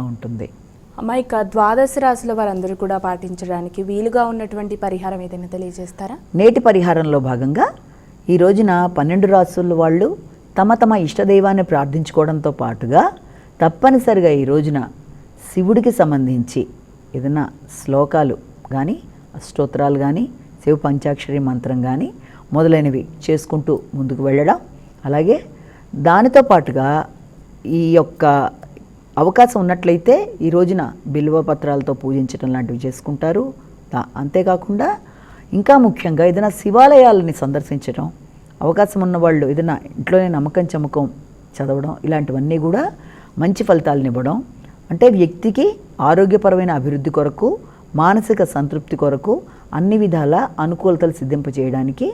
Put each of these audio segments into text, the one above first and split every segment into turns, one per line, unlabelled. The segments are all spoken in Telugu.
ఉంటుంది.
అమ్మ, ఇక ద్వాదశ రాశుల వారందరూ కూడా పాటించడానికి వీలుగా ఉన్నటువంటి పరిహారం ఏదైనా తెలియజేస్తారా?
నేటి పరిహారంలో భాగంగా ఈ రోజున 12 రాశుల వాళ్ళు తమ తమ ఇష్టదైవాన్ని ప్రార్థించుకోవడంతో పాటుగా తప్పనిసరిగా ఈ రోజున శివుడికి సంబంధించి ఏదైనా శ్లోకాలు కానీ స్తోత్రాలు కానీ శివ పంచాక్షరి మంత్రం కానీ మొదలైనవి చేసుకుంటూ ముందుకు వెళ్ళడం, అలాగే దానితో పాటుగా ఈ యొక్క అవకాశం ఉన్నట్లయితే ఈ రోజున బిల్వ పత్రాలతో పూజించడం లాంటివి చేసుకుంటారు. అంతేకాకుండా ఇంకా ముఖ్యంగా ఏదైనా శివాలయాలని సందర్శించడం, అవకాశం ఉన్నవాళ్ళు ఏదైనా ఇంట్లోనే నమ్మకం చమకం చదవడం, ఇలాంటివన్నీ కూడా మంచి ఫలితాలను ఇవ్వడం. అంటే వ్యక్తికి ఆరోగ్యపరమైన అభివృద్ధి కొరకు, మానసిక సంతృప్తి కొరకు అన్ని విధాల అనుకూలతలు సిద్ధింపజేయడానికి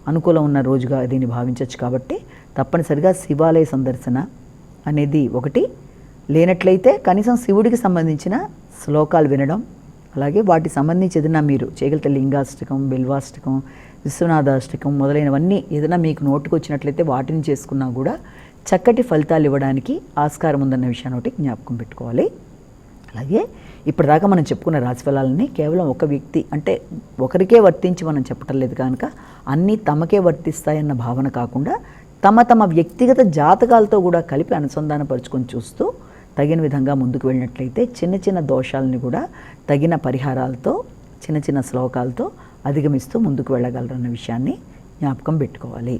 అనుకూలం ఉన్న రోజుగా దీన్ని భావించవచ్చు. కాబట్టి తప్పనిసరిగా శివాలయ సందర్శన అనేది ఒకటి, లేనట్లయితే కనీసం శివుడికి సంబంధించిన శ్లోకాలు వినడం, అలాగే వాటికి సంబంధించి ఏదైనా మీరు చేయగలిగితే లింగాష్టకం, బిల్వాష్టకం, విశ్వనాథాష్టకం మొదలైనవన్నీ ఏదైనా మీకు నోటుకు వచ్చినట్లయితే వాటిని చేసుకున్నా కూడా చక్కటి ఫలితాలు ఇవ్వడానికి ఆస్కారం ఉందన్న విషయాన్ని ఒకటి జ్ఞాపకం పెట్టుకోవాలి. అలాగే ఇప్పటిదాకా మనం చెప్పుకున్న రాశిఫలాలని కేవలం ఒక వ్యక్తి అంటే ఒకరికే వర్తించి మనం చెప్పటం లేదు కనుక అన్నీ తమకే వర్తిస్తాయన్న భావన కాకుండా తమ తమ వ్యక్తిగత జాతకాలతో కూడా కలిపి అనుసంధానపరుచుకొని చూస్తూ తగిన విధంగా ముందుకు వెళ్ళినట్లయితే చిన్న చిన్న దోషాలని కూడా తగిన పరిహారాలతో చిన్న చిన్న శ్లోకాలతో అధిగమిస్తూ ముందుకు వెళ్ళగలరన్న విషయాన్ని జ్ఞాపకం పెట్టుకోవాలి.